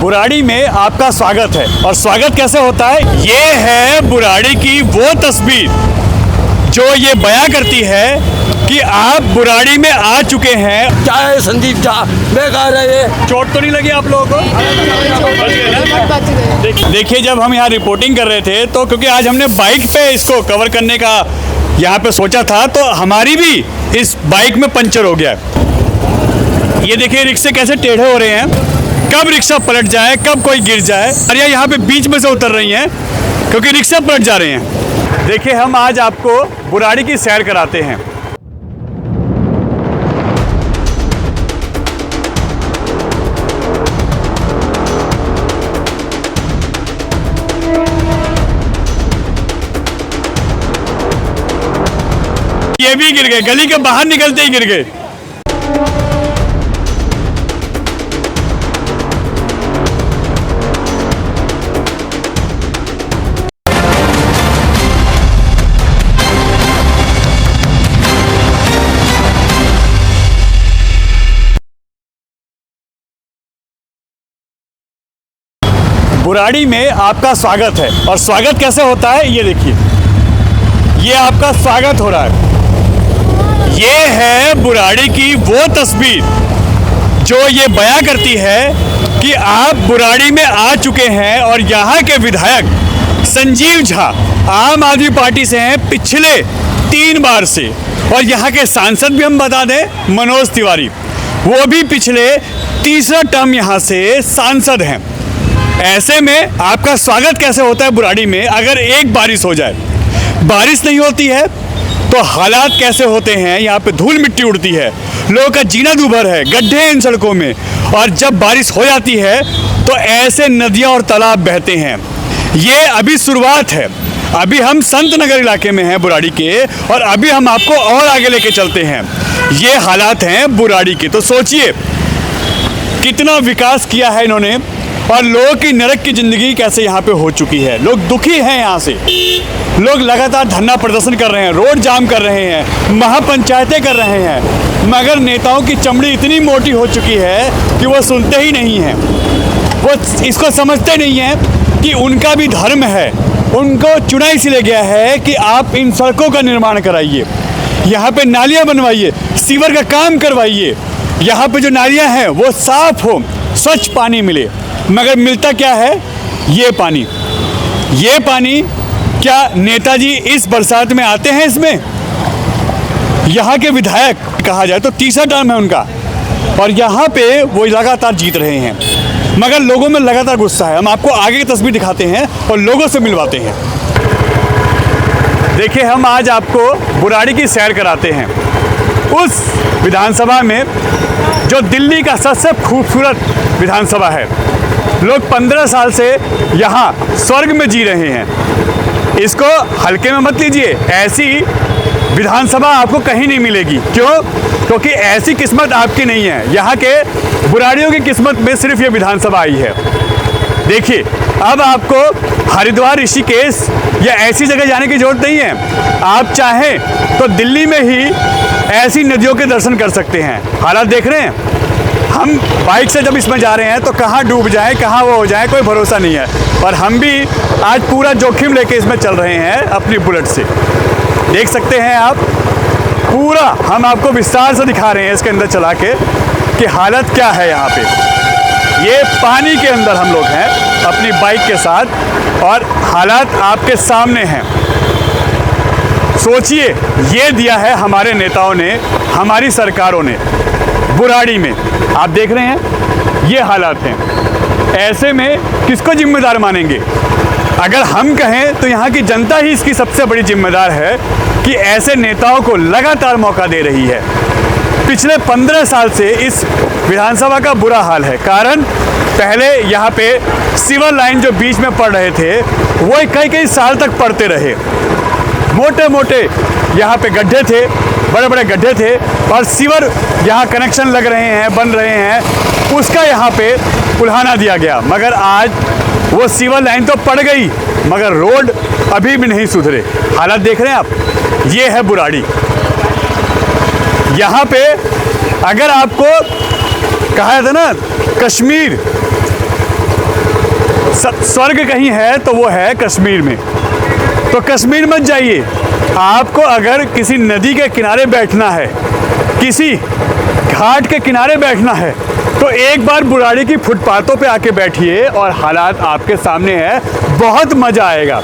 बुराड़ी में आपका स्वागत है। और स्वागत कैसे होता है, ये है बुराड़ी की वो तस्वीर जो ये बयां करती है कि आप बुराड़ी में आ चुके हैं। क्या है संदीप झा, बेकार है ये। चोट तो नहीं लगी आप लोगों को? देखिए, जब हम यहाँ रिपोर्टिंग कर रहे थे तो क्योंकि आज हमने बाइक पे इसको कवर करने का यहाँ पे सोचा था, तो हमारी भी इस बाइक में पंचर हो गया है। ये देखिए रिक्शे कैसे टेढ़े हो रहे हैं, कब रिक्शा पलट जाए, कब कोई गिर जाए। और ये यहाँ पे बीच में से उतर रही हैं क्योंकि रिक्शा पलट जा रहे हैं। देखिए, हम आज आपको बुराड़ी की सैर कराते हैं। ये भी गिर गए, गली के बाहर निकलते ही गिर गए। बुराड़ी में आपका स्वागत है। और स्वागत कैसे होता है, ये देखिए, ये आपका स्वागत हो रहा है। ये है बुराड़ी की वो तस्वीर जो ये बयां करती है कि आप बुराड़ी में आ चुके हैं। और यहाँ के विधायक संजीव झा आम आदमी पार्टी से हैं पिछले 3 बार से। और यहाँ के सांसद भी हम बता दें, मनोज तिवारी, वो भी पिछले तीसरा टर्म यहाँ से सांसद हैं। ऐसे में आपका स्वागत कैसे होता है बुराड़ी में, अगर एक बारिश हो जाए? बारिश नहीं होती है तो हालात कैसे होते हैं, यहाँ पे धूल मिट्टी उड़ती है, लोगों का जीना दूभर है, गड्ढे हैं इन सड़कों में। और जब बारिश हो जाती है तो ऐसे नदियाँ और तालाब बहते हैं। ये अभी शुरुआत है, अभी हम संत नगर इलाके में हैं बुराड़ी के, और अभी हम आपको और आगे लेके चलते हैं। ये हालात हैं बुराड़ी के। तो सोचिए कितना विकास किया है इन्होंने, और लोगों की नरक की ज़िंदगी कैसे यहाँ पे हो चुकी है। लोग दुखी हैं यहाँ से, लोग लगातार धरना प्रदर्शन कर रहे हैं, रोड जाम कर रहे हैं, महापंचायतें कर रहे हैं, मगर नेताओं की चमड़ी इतनी मोटी हो चुकी है कि वो सुनते ही नहीं हैं। वो इसको समझते नहीं हैं कि उनका भी धर्म है, उनको चुना इसलिए गया है कि आप इन सड़कों का निर्माण कराइए, यहाँ पे नालियाँ बनवाइए, सीवर का काम करवाइए, यहाँ पे जो नालियाँ हैं वो साफ हो, स्वच्छ पानी मिले। मगर मिलता क्या है, ये पानी। ये पानी क्या नेताजी इस बरसात में आते हैं इसमें? यहाँ के विधायक कहा जाए तो तीसरा टर्म है उनका, और यहाँ पे वो लगातार जीत रहे हैं, मगर लोगों में लगातार गुस्सा है। हम आपको आगे की तस्वीर दिखाते हैं और लोगों से मिलवाते हैं। देखिए, हम आज आपको बुराड़ी की सैर कराते हैं, उस विधानसभा में जो दिल्ली का सबसे खूबसूरत विधानसभा है। लोग 15 साल से यहाँ स्वर्ग में जी रहे हैं। इसको हल्के में मत लीजिए, ऐसी विधानसभा आपको कहीं नहीं मिलेगी। क्यों? क्योंकि ऐसी किस्मत आपकी नहीं है। यहाँ के बुराड़ियों की किस्मत में सिर्फ ये विधानसभा आई है। देखिए, अब आपको हरिद्वार, ऋषिकेश या ऐसी जगह जाने की जरूरत नहीं है। आप चाहें तो दिल्ली में ही ऐसी नदियों के दर्शन कर सकते हैं। हालात देख रहे हैं, हम बाइक से जब इसमें जा रहे हैं तो कहाँ डूब जाए, कहाँ वो हो जाए, कोई भरोसा नहीं है। और हम भी आज पूरा जोखिम लेके इसमें चल रहे हैं अपनी बुलेट से। देख सकते हैं आप, पूरा हम आपको विस्तार से दिखा रहे हैं इसके अंदर चला के कि हालत क्या है यहाँ पे। ये पानी के अंदर हम लोग हैं अपनी बाइक के साथ, और हालात आपके सामने हैं। सोचिए, ये दिया है हमारे नेताओं ने, हमारी सरकारों ने बुराड़ी में। आप देख रहे हैं ये हालात हैं। ऐसे में किसको जिम्मेदार मानेंगे? अगर हम कहें तो यहाँ की जनता ही इसकी सबसे बड़ी जिम्मेदार है कि ऐसे नेताओं को लगातार मौका दे रही है। पिछले 15 साल से इस विधानसभा का बुरा हाल है। कारण, पहले यहाँ पे सीवर लाइन जो बीच में पड़ रहे थे वो कई साल तक पड़ते रहे। मोटे मोटे यहाँ पे गड्ढे थे, बड़े बड़े गड्ढे थे, और सीवर यहाँ कनेक्शन लग रहे हैं, बन रहे हैं, उसका यहाँ पे उल्हाना दिया गया। मगर आज वो सीवर लाइन तो पड़ गई, मगर रोड अभी भी नहीं सुधरे। हालात देख रहे हैं आप, ये है बुराड़ी। यहाँ पे अगर आपको कहा था ना कश्मीर, स्वर्ग कहीं है तो वो है कश्मीर में। तो कश्मीर मत जाइए, आपको अगर किसी नदी के किनारे बैठना है, किसी घाट के किनारे बैठना है, तो एक बार बुराड़ी की फुटपाथों पे आके बैठिए और हालात आपके सामने है, बहुत मज़ा आएगा।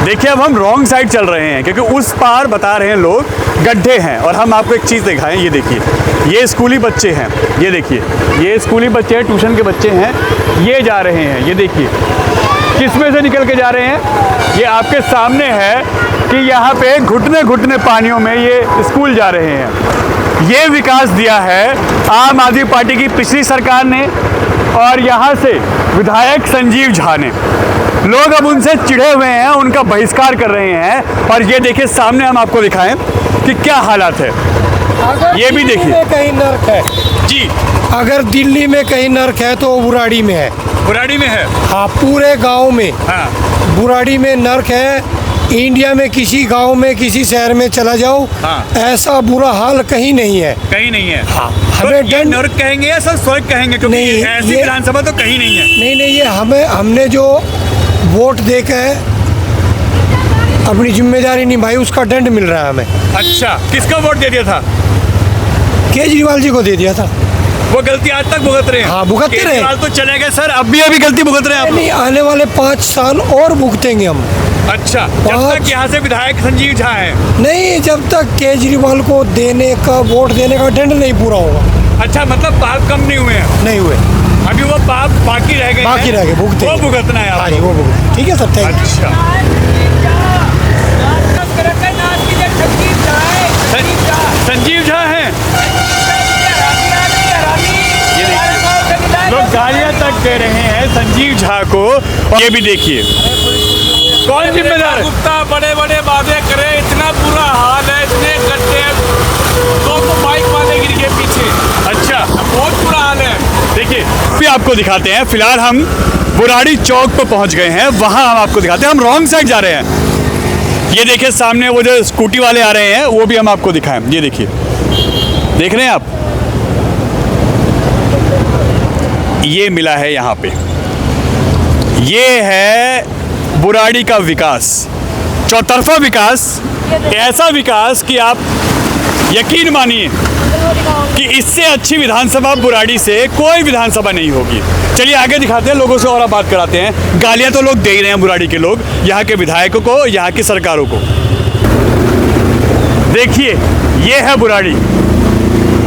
देखिए अब हम रॉन्ग साइड चल रहे हैं क्योंकि उस पार बता रहे हैं लोग गड्ढे हैं, और हम आपको एक चीज़ दिखाएं। ये देखिए, ये स्कूली बच्चे हैं, ये देखिए, ये स्कूली बच्चे हैं, ट्यूशन के बच्चे हैं, ये जा रहे हैं। ये देखिए किस में से निकल के जा रहे हैं, ये आपके सामने है कि यहाँ पे घुटने घुटने पानियों में ये स्कूल जा रहे हैं। ये विकास दिया है आम आदमी पार्टी की पिछली सरकार ने और यहाँ से विधायक संजीव झा ने। लोग अब उनसे चिढ़े हुए हैं, उनका बहिष्कार कर रहे हैं। और ये देखिए सामने हम आपको दिखाएं कि क्या हालात है। ये भी देखिए, कहीं नर्क है जी, अगर दिल्ली में कहीं नर्क है तो बुराड़ी में है। बुराड़ी में है। हाँ, पूरे गांव में हाँ, बुराड़ी में नर्क है। इंडिया में किसी गांव में किसी शहर में चला जाओ, हाँ। ऐसा बुरा हाल कहीं नहीं है। कहीं नहीं है। हाँ, तो हमें ये दंड नर्क कहेंगे या सब स्वर्ग कहेंगे, क्योंकि नहीं, ऐसी ये- विधानसभा तो कहीं नहीं है। नहीं, ये हमने जो वोट दे के अपनी जिम्मेदारी निभाई, उसका दंड मिल रहा है हमें। अच्छा, किसका वोट दे दिया था? केजरीवाल जी को दे दिया था। वो गलती आज तक भुगत रहे हैं। हाँ, भुगतते रहे। केजरीवाल तो चले गए सर, अब भी अभी गलती भुगत रहे हैं आप। नहीं, आने वाले 5 साल और भुगतेंगे हम। अच्छा, जब तक 5 यहाँ से विधायक संजीव झा है। नहीं, जब तक केजरीवाल को देने का वोट देने का दंड नहीं पूरा होगा। अच्छा, मतलब पाप कम नहीं हुए हैं, नहीं हुए, अभी वो पाप बाकी रह गए बाकी हैं। रह गए, भुगते वो भुगतना है हाँ जी, आपको। वो भुगते। ठीक है सर, थैंक यू। अच्छा, संजीव झा हैं। ये देखिए, लोग गालियां तक दे रहे हैं संजीव झा को। और ये भी देखिए, कौन जिम्मेदार है? गुप्ता बड़े बड़े वादे करे, इतना बुरा हाल है, इतने गड्ढे हैं, दो बाइक वाले गिर गए पीछे। अच्छा, बहुत बुरा हाल है। देखिए भी आपको दिखाते हैं। फिलहाल हम बुराड़ी चौक पर पहुंच गए हैं, वहां हम आपको दिखाते हैं। हम रॉन्ग साइड जा रहे हैं। ये देखिए सामने वो जो स्कूटी वाले आ रहे हैं, वो भी हम आपको दिखाएं। ये देखिए, देख रहे हैं आप, ये मिला है यहाँ पे। ये है बुराड़ी का विकास, चौतरफा विकास। ऐसा विकास कि आप यकीन मानिए कि इससे अच्छी विधानसभा बुराड़ी से कोई विधानसभा नहीं होगी। चलिए आगे दिखाते हैं, लोगों से और बात कराते हैं। गालियां तो लोग दे ही रहे हैं बुराड़ी के लोग, यहाँ के विधायकों को, यहाँ की सरकारों को। देखिए, ये है बुराड़ी।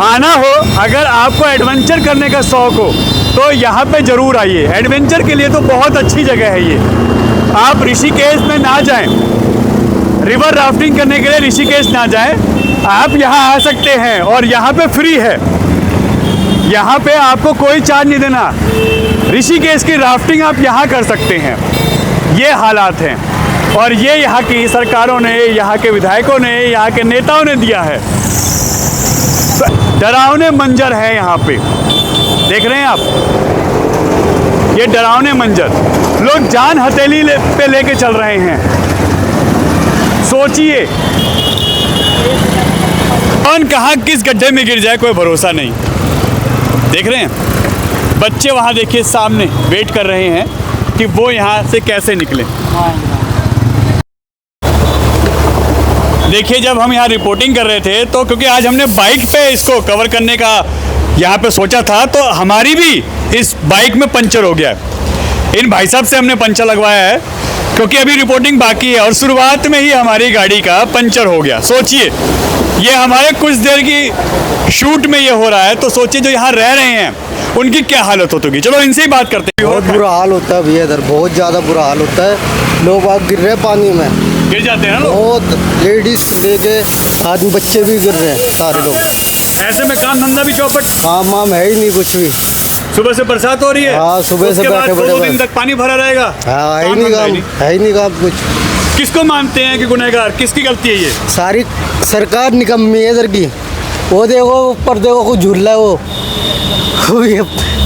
आना हो, अगर आपको एडवेंचर करने का शौक हो तो यहाँ पे ज़रूर आइए। एडवेंचर के लिए तो बहुत अच्छी जगह है ये। आप ऋषिकेश में ना जाएं, रिवर राफ्टिंग करने के लिए ऋषिकेश ना जाएं, आप यहाँ आ सकते हैं और यहाँ पे फ्री है। यहाँ पे आपको कोई चार्ज नहीं देना। ऋषिकेश की राफ्टिंग आप यहाँ कर सकते हैं। ये हालात हैं और ये यहाँ की सरकारों ने, यहाँ के विधायकों ने, यहाँ के नेताओं ने दिया है। डरावने मंजर है यहाँ पे, देख रहे हैं आप, ये डरावने मंजर। लोग जान हथेली पे लेके चल रहे हैं। सोचिए, कौन कहाँ किस गड्ढे में गिर जाए कोई भरोसा नहीं। देख रहे हैं बच्चे वहाँ, देखिए सामने वेट कर रहे हैं कि वो यहाँ से कैसे निकले। देखिए, जब हम यहाँ रिपोर्टिंग कर रहे थे तो क्योंकि आज हमने बाइक पे इसको कवर करने का यहाँ पे सोचा था, तो हमारी भी इस बाइक में पंचर हो गया है। इन भाई साहब से हमने पंचर लगवाया है क्योंकि अभी रिपोर्टिंग बाकी है और शुरुआत में ही हमारी गाड़ी का पंचर हो गया। सोचिए, ये हमारे कुछ देर की शूट में ये हो रहा है, तो सोचिए जो यहाँ रह रहे हैं उनकी क्या हालत होगी। चलो इनसे ही बात करते हैं। बहुत बुरा हाल होता है भैया, इधर बहुत ज़्यादा बुरा हाल होता है। लोग आग गिर रहे हैं पानी में, गिर जाते हैं ना लोग। बहुत लेडीज लेके आदमी बच्चे भी गिर रहे हैं, सारे लोग। ऐसे में काम धंधा भी चौपट। काम वाम है ही नहीं कुछ भी। सुबह से बरसात हो रही है। हाँ, सुबह से उसके बाद बैठे 2 बैठे दिन तक पानी भरा रहेगा। हाँ, है ही काम नहीं धंधा काम, है ही नहीं काम कुछ। किसको मानते हैं कि गुनहगार, किसकी गलती है ये? सारी सरकार निकम्मी है इधर की। वो देखो ऊपर देखो, कुछ झूल रहा है वो ये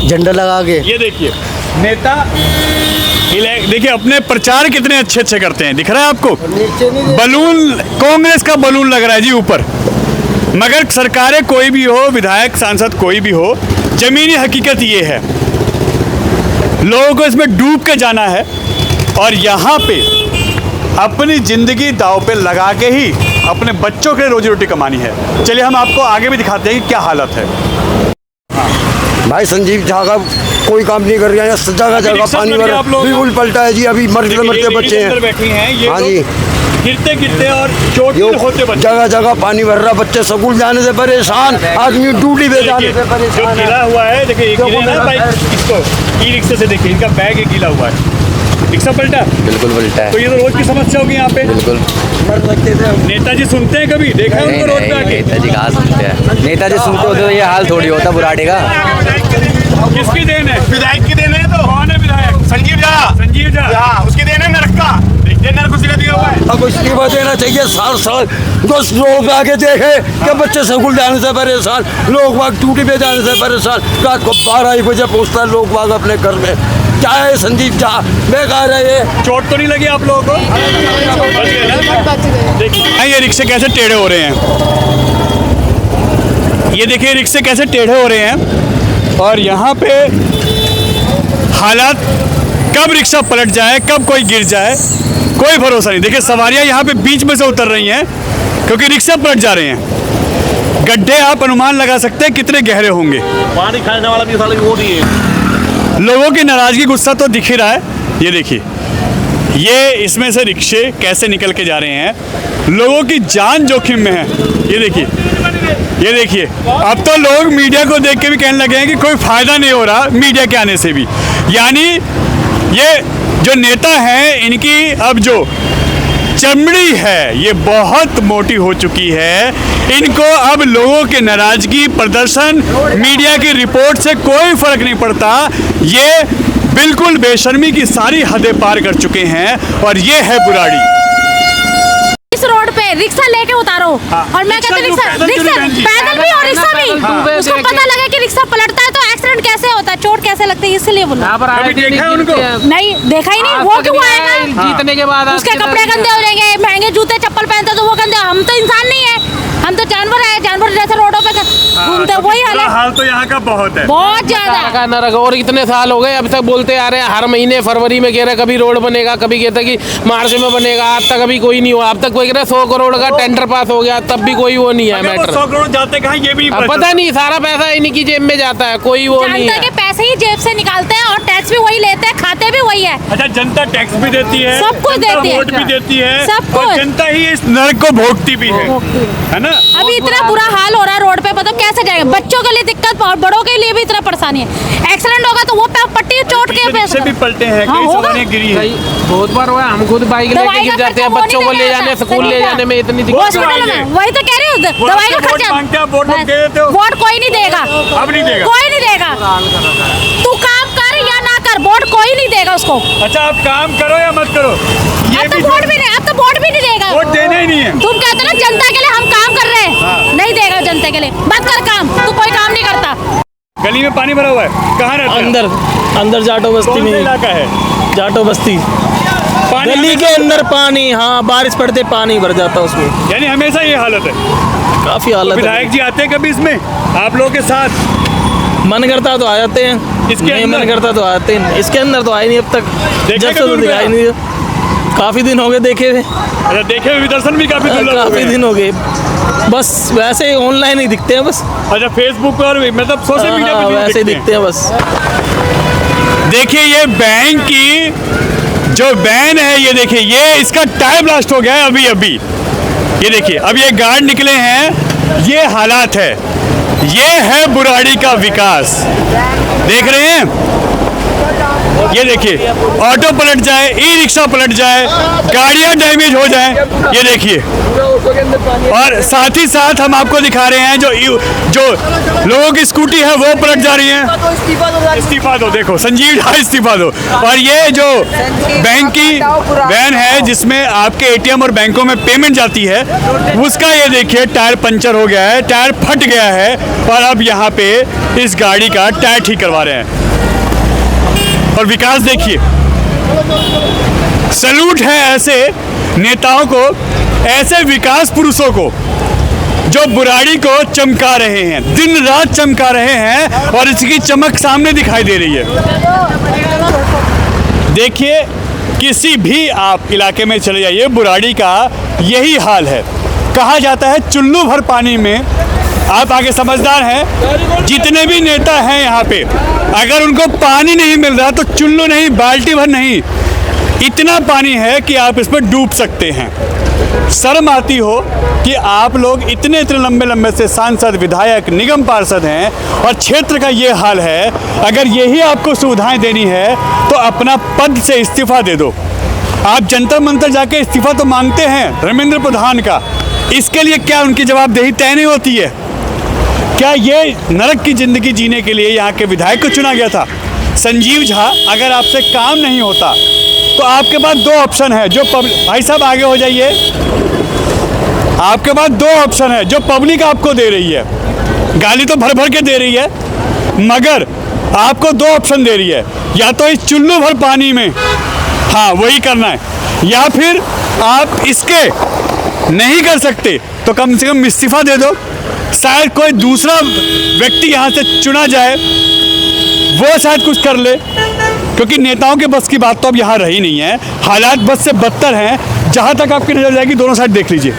झंडा लगा के। ये देखिए नेता देखिए अपने प्रचार कितने अच्छे अच्छे करते हैं, दिख रहा है आपको। नीचे नहीं बलून, कांग्रेस का बलून लग रहा है जी ऊपर। मगर सरकारें कोई भी हो, विधायक सांसद कोई भी हो, ज़मीनी हकीकत ये है, लोगों को इसमें डूब के जाना है और यहाँ पे अपनी ज़िंदगी दांव पे लगा के ही अपने बच्चों के लिए रोजी रोटी कमानी है। चलिए हम आपको आगे भी दिखाते हैं कि क्या हालत है। भाई संजीव झा का कोई काम नहीं कर रहे हैं, जगह जगह पानी भर बिल्कुल पलटा है जी। अभी मरते मरते बच्चे हैं। बैठी हैं ये हाँ जी, गिरते गिरते और चोट होते बच्चे, जगह जगह पानी भर रहा, बच्चे स्कूल जाने से परेशान, आदमी ड्यूटी पे जाने से जो परेशान गीला है। हुआ है, देखिए गिरे ना भाई, इसको ई रिक्शे से देखिए, इनका बैग ही गीला हुआ है, रिक्शा पलटा। बिल्कुल पलटा है। तो ये तो रोज की समस्या होगी यहाँ पे। बिल्कुल। मर सकते थे। नेताजी सुनते हैं कभी, देखा है उनको रोड पे आके? नेताजी कहाँ सुनते हैं? नेताजी सुनते होते तो ये हाल थोड़ी होता बुराड़ी का। किसकी देन है? विधायक की देन है। तो कौन है विधायक? संजीव झा, संजीव झा। हाँ, उसकी देन है नरक का। ये नरक उसी का दिया हुआ है। अब इस्तीफा देना चाहिए। साल साल 10 लोग आगे देखे कि बच्चे स्कूल जाने से परेशान, लोग बाग ड्यूटी पे जाने से परेशान, रात को 12 बजे पहुँचता है लोग बाग अपने घर में। क्या है संजीव झा, बेकार है ये। चोट तो नहीं लगी आप लोगों को? बच गए ना? देखिए ये रिक्शे कैसे टेढ़े हो रहे हैं, ये देखिए रिक्शे कैसे टेढ़े हो रहे हैं और यहाँ पे हालात, कब रिक्शा पलट जाए, कब कोई गिर जाए, कोई भरोसा नहीं। देखिए सवारियाँ यहाँ पे बीच में से उतर रही हैं क्योंकि रिक्शा पलट जा रहे हैं। गड्ढे आप अनुमान लगा सकते हैं कितने गहरे होंगे। पानी खाने वाला भी साला वो नहीं है। लोगों की नाराज़गी, गुस्सा तो दिख ही रहा है। ये देखिए, ये इसमें से रिक्शे कैसे निकल के जा रहे हैं, लोगों की जान जोखिम में है। ये देखिए, ये देखिए, अब तो लोग मीडिया को देख के भी कहने लगे हैं कि कोई फ़ायदा नहीं हो रहा मीडिया के आने से भी। यानी ये जो नेता हैं, इनकी अब जो चमड़ी है ये बहुत मोटी हो चुकी है। इनको अब लोगों के नाराज़गी, प्रदर्शन, मीडिया की रिपोर्ट से कोई फर्क नहीं पड़ता। ये बिल्कुल बेशर्मी की सारी हदें पार कर चुके हैं और ये है बुराड़ी। इस रोड पे रिक्शा लेके उतारो। हाँ, और मैं कहती रिक्शा पैदल भी और रिक्शा भी, उसको पता लगे कि रिक्शा पलटता है तो एक्सीडेंट कैसे होता है, चोट कैसे लगती है, इसलिए बोला। कभी देखा है उनको? नहीं देखा ही नहीं, वो क्यों आएगा? जीतने के बाद उसके कपड़े गंदे हो जाएंगे, महंगे जूते चप्पल पहनते तो वो गंदे। हम तो इंसान नहीं है, हम तो जानवर है, जानवर जैसे रोडों पे घूमते, वही हाल है। हाल तो यहाँ का बहुत है, बहुत ज्यादा। नरक। और इतने साल हो गए अभी तक बोलते आ रहे हैं, हर महीने फरवरी में कह रहे कभी रोड बनेगा, कभी कहते कि मार्च में बनेगा, आज तक अभी कोई नहीं हुआ। अब तक कोई कह रहे 100 करोड़ का टेंडर पास हो गया, तब भी कोई वो नहीं है मैटर। 100 करोड़ जाते कहाँ ये भी नहीं पता नहीं, सारा पैसा इन्हीं की जेब में जाता है, कोई वो नहीं जनता के है। पैसे ही जेब से निकालते हैं और टैक्स भी वही लेते हैं, खाते भी वही है। अच्छा, जनता टैक्स भी देती है, सब कुछ जनता देती है। वोट भी देती है, सब और कुछ। जनता ही इस नरक को भोगती भी है ना। अभी इतना बुरा हाल हो रहा है रोड पे, मतलब कैसे जाएगा? बच्चों के लिए दिक्कत और बड़ों के लिए भी इतना परेशानी है। एक्सीडेंट होगा तो वो पट्टी चोट के रिक्शे भी पलटे हैं, हाँ, कई होगा। सवारियां गिरी हैं। बहुत बार हुआ, हम खुद बाइक दवाई लेके का गिर जाते हैं, खर्चा वो बच्चों नहीं को ले देगा जाने, ऐसा, स्कूल सही ले है। जाने में इतनी दिक्कत। हॉस्पिटल में वही तो कह रही हूँ, दवाई का वोट खर्चा मांगते हैं, वोट लोग दे देते हो। वोट कोई नहीं देगा, अब नहीं देगा। कोई नहीं देगा। तू काम कर या ना कर, वोट कोई नहीं देगा उसको। अच्छा, आप काम करो या मत करो, ये अब तो भी वोट भी नहीं, अब तो वोट भी नहीं देगा। वोट देना ही नहीं है। तुम कहते हो ना जनता के लिए हम काम कर रहे हैं, नहीं देगा जनता के लिए। मत कर काम, तू कोई काम नहीं करता। गली में पानी भरा हुआ है, कहाँ रहता है? अंदर जाटो बस्ती कौन सा में, इलाका है? जाटो बस्ती पानी गली के अंदर पानी। हाँ, बारिश पड़ते पानी भर जाता उसमें, यानी हमेशा ये हालत है। काफी हालत है। विधायक जी आते हैं कभी इसमें आप लोगों के साथ? मन करता तो आ जाते हैं, इसके नहीं अंदर? मन करता तो आते हैं। इसके अंदर तो आए नहीं अब तक, देखे जब से कभी तो उनको? दिखाई नहीं दिया। काफी दिन हो गए देखे हुए, अच्छा, देखे हुए दर्शन भी काफी दुर्लभ हो काफी गए हैं। दिन हो गए। बस वैसे ऑनलाइन ही दिखते हैं बस। अच्छा, फेसबुक पर मतलब सोशल मीडिया हाँ, पर वैसे ही दिखते दिखते हैं बस। देखिए ये बैंक की जो वैन है, ये देखिए, ये इसका टायर ब्लास्ट हो गया है अभी अभी। ये देखिए, अब ये गार्ड निकले हैं, ये हालात है। ये है बुराड़ी का विकास, देख रहे हैं? ये देखिए, ऑटो पलट जाए, ई रिक्शा पलट जाए, गाड़ियां डैमेज हो जाएं, ये देखिए। और साथ ही साथ हम आपको दिखा रहे हैं जो लोगों की स्कूटी है वो पलट जा रही है। इस्तीफा दो, देखो संजीव झा इस्तीफा दो। और ये जो बैंक की वैन है जिसमें आपके एटीएम और बैंकों में पेमेंट जाती है, उसका ये देखिए टायर पंचर हो गया है, टायर फट गया है और अब यहाँ पे इस गाड़ी का टायर ठीक करवा रहे हैं। और विकास देखिए, सैल्यूट है ऐसे नेताओं को, ऐसे विकास पुरुषों को जो बुराड़ी को चमका रहे हैं, दिन रात चमका रहे हैं और इसकी चमक सामने दिखाई दे रही है। देखिए, किसी भी आप इलाके में चले जाइए, बुराड़ी का यही हाल है। कहा जाता है चुल्लू भर पानी में, आप आगे समझदार हैं, जितने भी नेता हैं यहाँ पे, अगर उनको पानी नहीं मिल रहा तो चुल्लू नहीं, बाल्टी भर नहीं, इतना पानी है कि आप इस पर डूब सकते हैं। शर्म आती हो कि आप लोग इतने लंबे लंबे से सांसद, विधायक, निगम पार्षद हैं और क्षेत्र का ये हाल है। अगर यही आपको सुविधाएं देनी है तो अपना पद से इस्तीफा दे दो। आप जंतर मंतर जाके इस्तीफा तो मांगते हैं धर्मेंद्र प्रधान का, इसके लिए क्या उनकी जवाबदेही तय नहीं होती है? क्या ये नरक की जिंदगी जीने के लिए यहाँ के विधायक को चुना गया था? संजीव झा, अगर आपसे काम नहीं होता तो आपके पास दो ऑप्शन है, जो भाई साहब आगे हो जाइए, आपके पास दो ऑप्शन है जो पब्लिक आपको दे रही है। गाली तो भर भर के दे रही है, मगर आपको दो ऑप्शन दे रही है, या तो इस चुल्लू भर पानी में हाँ वही करना है, या फिर आप इसके नहीं कर सकते तो कम से कम इस्तीफा दे दो। शायद कोई दूसरा व्यक्ति यहाँ से चुना जाए, वो शायद कुछ कर ले, क्योंकि नेताओं के बस की बात तो अब यहाँ रही नहीं है। हालात बस से बदतर हैं। जहाँ तक आपकी नजर जाएगी दोनों साइड देख लीजिए,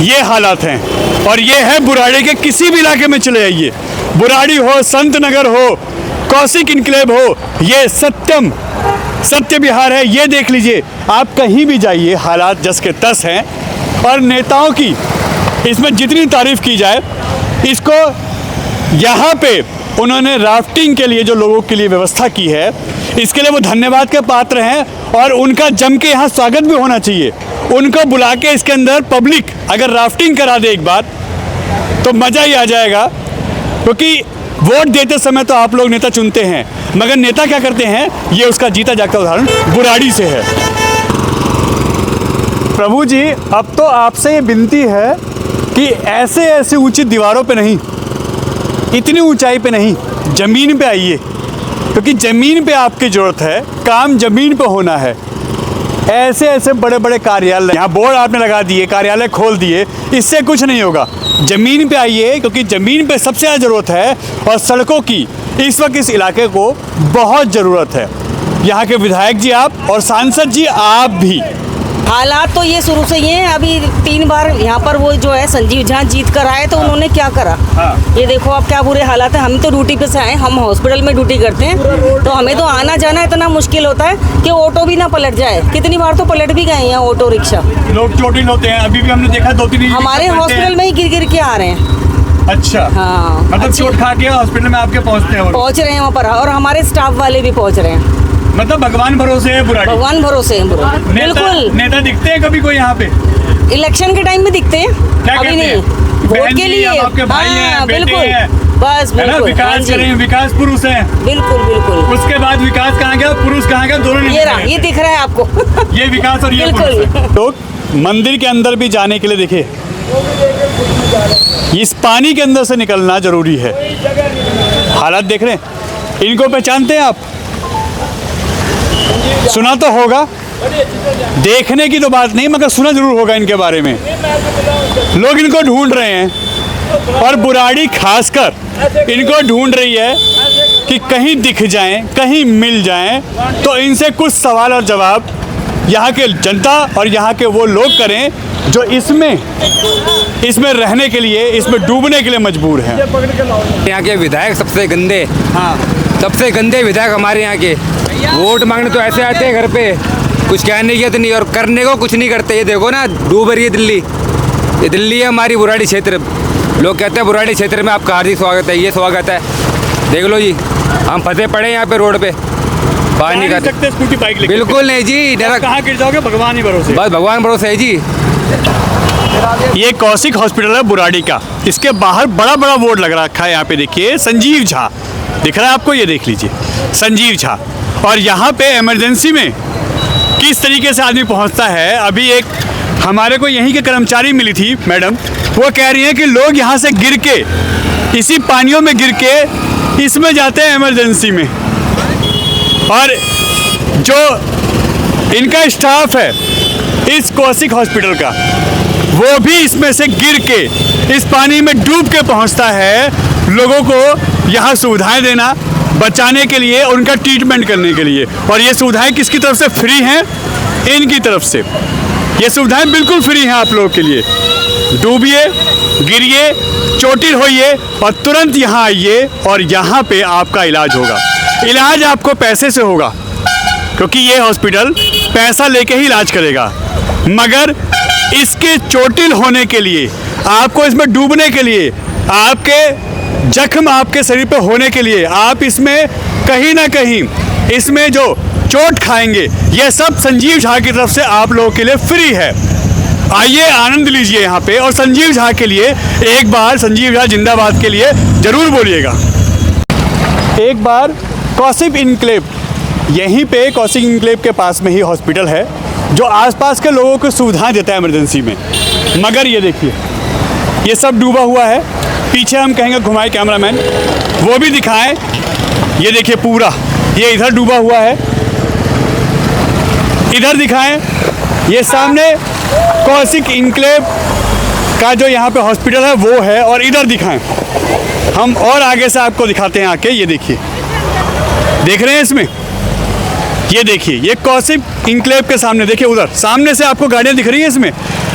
ये हालात हैं। और ये है बुराड़ी के, किसी भी इलाके में चले जाइए, बुराड़ी हो, संत नगर हो, कौशिक इनक्लेव हो, ये सत्यम सत्य बिहार है, ये देख लीजिए। आप कहीं भी जाइए, हालात जस के तस हैं। और नेताओं की इसमें जितनी तारीफ की जाए, इसको यहाँ पे उन्होंने राफ्टिंग के लिए जो लोगों के लिए व्यवस्था की है, इसके लिए वो धन्यवाद के पात्र हैं और उनका जम के यहाँ स्वागत भी होना चाहिए। उनको बुला के इसके अंदर पब्लिक अगर राफ्टिंग करा दे एक बार तो मज़ा ही आ जाएगा, क्योंकि वोट देते समय तो आप लोग नेता चुनते हैं, मगर नेता क्या करते हैं, ये उसका जीता जागता उदाहरण बुराड़ी से है। प्रभु जी, अब तो आपसे ये विनती है कि ऐसे ऐसी ऊंची दीवारों पे नहीं, इतनी ऊंचाई पे नहीं, ज़मीन पे आइए, क्योंकि ज़मीन पे आपकी ज़रूरत है, काम ज़मीन पे होना है। ऐसे ऐसे बड़े बड़े कार्यालय, यहाँ बोर्ड आपने लगा दिए, कार्यालय खोल दिए, इससे कुछ नहीं होगा। ज़मीन पे आइए, क्योंकि ज़मीन पे सबसे ज़्यादा ज़रूरत है और सड़कों की इस वक्त इस इलाके को बहुत ज़रूरत है। यहाँ के विधायक जी आप और सांसद जी आप भी। हालात तो ये शुरू से ही हैं। अभी 3 बार यहाँ पर वो जो है संजीव झा जीत कर आए, तो उन्होंने क्या करा? ये देखो आप क्या बुरे हालात है। हम तो ड्यूटी पे से आए, हम हॉस्पिटल में ड्यूटी करते हैं, तो हमें तो आना जाना इतना मुश्किल होता है कि ऑटो भी ना पलट जाए। कितनी बार तो पलट भी गए हैं ऑटो रिक्शा, लोग चोटिल होते हैं। अभी भी हमने देखा 2-3 हमारे हॉस्पिटल में ही गिर गिर के आ रहे हैं। अच्छा, हाँ, मतलब चोट खा के हॉस्पिटल में आपके पहुँचते हैं, पहुँच रहे हैं वहाँ पर, और हमारे स्टाफ वाले भी पहुँच रहे हैं। मतलब भगवान भरोसे है बुराड़ी, भगवान भरोसे है बिल्कुल। नेता दिखते हैं कभी कोई यहाँ पे? इलेक्शन के टाइम में दिखते हैं, अभी नहीं, वोट के लिए। आपके भाई हैं, बिल्कुल, बस है ना, विकास करें, विकास पुरुष हैं। बिल्कुल बिल्कुल। उसके बाद विकास कहाँ गया, पुरुष कहाँ गया, दोनों ये रहा, ये दिख रहा है आपको ये विकास और ये पुरुष। लोग मंदिर के अंदर भी जाने के लिए देखिए, इस पानी के अंदर से निकलना जरूरी है। हालात देख रहे हैं, इनको पहचानते हैं आप? सुना तो होगा, देखने की तो बात नहीं, मगर सुना जरूर होगा इनके बारे में। लोग इनको ढूंढ रहे हैं और बुराड़ी खासकर इनको ढूंढ रही है कि कहीं दिख जाएं, कहीं मिल जाएं, तो इनसे कुछ सवाल और जवाब यहाँ के जनता और यहाँ के वो लोग करें जो इसमें रहने के लिए, इसमें डूबने के लिए मजबूर हैं। यहाँ के विधायक सबसे गंदे, हाँ, सबसे गंदे विधायक हमारे यहाँ के। वोट मांगने तो ऐसे आते हैं घर पे, कुछ कहने की तो नहीं और करने को कुछ नहीं करते। ये देखो ना, डूब रही है दिल्ली, ये दिल्ली है हमारी बुराड़ी क्षेत्र। लोग कहते हैं बुराड़ी क्षेत्र में आपका हार्दिक स्वागत है, ये स्वागत है। देख लो जी, हम फंसे पड़े यहाँ पे रोड पे, बाहर नहीं कर सकते स्कूटी बाइक लेके। बिल्कुल नहीं जी, कहाँ गिर जाओगे, भगवान ही भरोसे। बस भगवान भरोसे है जी। ये कौशिक हॉस्पिटल है बुराड़ी का, इसके बाहर बड़ा बड़ा बोर्ड लग रखा है। यहाँ पे देखिए संजीव झा दिख रहा है आपको, ये देख लीजिए संजीव झा। और यहाँ पे इमरजेंसी में किस तरीके से आदमी पहुँचता है। अभी एक हमारे को यहीं के कर्मचारी मिली थी मैडम, वो कह रही हैं कि लोग यहाँ से गिर के, इसी पानियों में गिर के इसमें जाते हैं इमरजेंसी में। और जो इनका स्टाफ है इस कौशिक हॉस्पिटल का, वो भी इसमें से गिर के, इस पानी में डूब के पहुंचता है लोगों को यहाँ सुविधाएं देना, बचाने के लिए और उनका ट्रीटमेंट करने के लिए। और ये सुविधाएं किसकी तरफ से फ्री हैं? इनकी तरफ से। ये सुविधाएं बिल्कुल फ्री हैं आप लोगों के लिए। डूबिए, गिरिए, चोटिल होइए और तुरंत यहाँ आइए और यहाँ पे आपका इलाज होगा। इलाज आपको पैसे से होगा, क्योंकि ये हॉस्पिटल पैसा लेके ही इलाज करेगा, मगर इसके चोटिल होने के लिए, आपको इसमें डूबने के लिए, आपके जख्म आपके शरीर पे होने के लिए, आप इसमें कहीं ना कहीं इसमें जो चोट खाएंगे, ये सब संजीव झा की तरफ से आप लोगों के लिए फ्री है। आइए, आनंद लीजिए यहाँ पे। और संजीव झा के लिए एक बार संजीव झा जिंदाबाद के लिए जरूर बोलिएगा। एक बार कौशिक इनक्लेव, यहीं पे कौशिक इनक्लेव के पास में ही हॉस्पिटल है जो आसपास के लोगों को सुविधाएं देता है इमरजेंसी में। मगर ये देखिए, ये सब डूबा हुआ है। पीछे हम कहेंगे घुमाए कैमरामैन, वो भी दिखाएं। ये देखिए पूरा, ये इधर डूबा हुआ है, इधर दिखाएं। ये सामने कौशिक इनक्लेव का जो यहाँ पे हॉस्पिटल है वो है, और इधर दिखाएं। हम और आगे से आपको दिखाते हैं आके। ये देखिए, देख रहे हैं इसमें, ये देखिए, ये कौशिक इनक्लेव के सामने देखिए, उधर सामने से आपको गाड़ियाँ दिख रही हैं इसमें।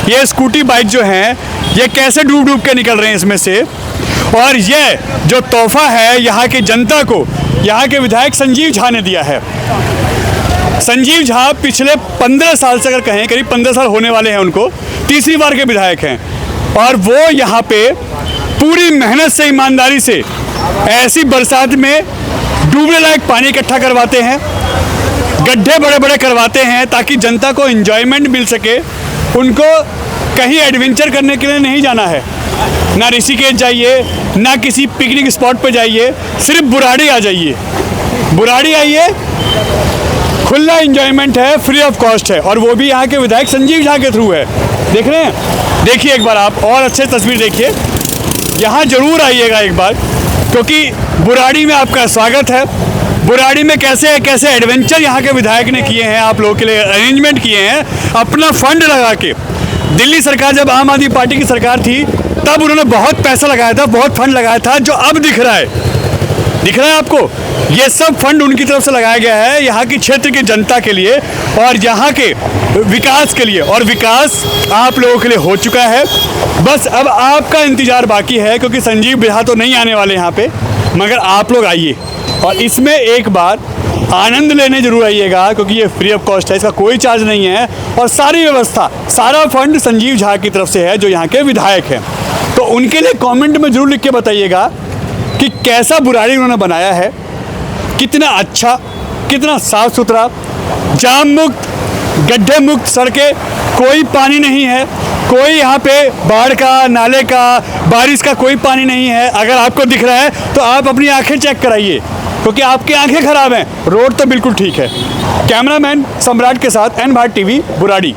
ये स्कूटी बाइक जो हैं, ये कैसे डूब डूब के निकल रहे हैं इसमें से। और ये जो तोहफा है यहाँ की जनता को, यहाँ के विधायक संजीव झा ने दिया है। संजीव झा पिछले 15 साल से, अगर कहें करीब 15 साल होने वाले हैं उनको, तीसरी बार के विधायक हैं। और वो यहाँ पे पूरी मेहनत से, ईमानदारी से ऐसी बरसात में डूबने लायक पानी इकट्ठा करवाते हैं, गड्ढे बड़े बड़े करवाते हैं ताकि जनता को एंजॉयमेंट मिल सके। उनको कहीं एडवेंचर करने के लिए नहीं जाना है, ना ऋषिकेश जाइए, ना किसी पिकनिक स्पॉट पे जाइए, सिर्फ बुराड़ी आ जाइए। बुराड़ी आइए, खुला एंजॉयमेंट है, फ्री ऑफ कॉस्ट है, और वो भी यहाँ के विधायक संजीव झा के थ्रू है। देख रहे हैं? देखिए एक बार आप और अच्छे तस्वीर देखिए। यहाँ जरूर आइएगा एक बार, क्योंकि बुराड़ी में आपका स्वागत है। बुराड़ी में कैसे कैसे एडवेंचर यहाँ के विधायक ने किए हैं, आप लोगों के लिए अरेंजमेंट किए हैं अपना फंड लगा के। दिल्ली सरकार, जब आम आदमी पार्टी की सरकार थी, तब उन्होंने बहुत पैसा लगाया था, बहुत फंड लगाया था, जो अब दिख रहा है। दिख रहा है आपको? ये सब फंड उनकी तरफ से लगाया गया है यहाँ की क्षेत्र की जनता के लिए और यहाँ के विकास के लिए। और विकास आप लोगों के लिए हो चुका है। बस अब आपका इंतज़ार बाकी है, क्योंकि संजीव झा तो नहीं आने वाले यहाँ पे, मगर आप लोग आइए और इसमें एक बार आनंद लेने जरूर आइएगा, क्योंकि ये फ्री ऑफ कॉस्ट है, इसका कोई चार्ज नहीं है। और सारी व्यवस्था, सारा फंड संजीव झा की तरफ से है, जो यहाँ के विधायक हैं। तो उनके लिए कमेंट में जरूर लिख के बताइएगा कि कैसा बुराड़ी उन्होंने बनाया है, कितना अच्छा, कितना साफ सुथरा, जाम मुक्त, गड्ढे मुक्त सड़कें, कोई पानी नहीं है, कोई यहाँ पे बाढ़ का, नाले का, बारिश का कोई पानी नहीं है। अगर आपको दिख रहा है तो आप अपनी आंखें चेक कराइए, क्योंकि आपकी आंखें खराब हैं। रोड तो बिल्कुल ठीक है। कैमरामैन सम्राट के साथ एन भारत टीवी, बुराड़ी।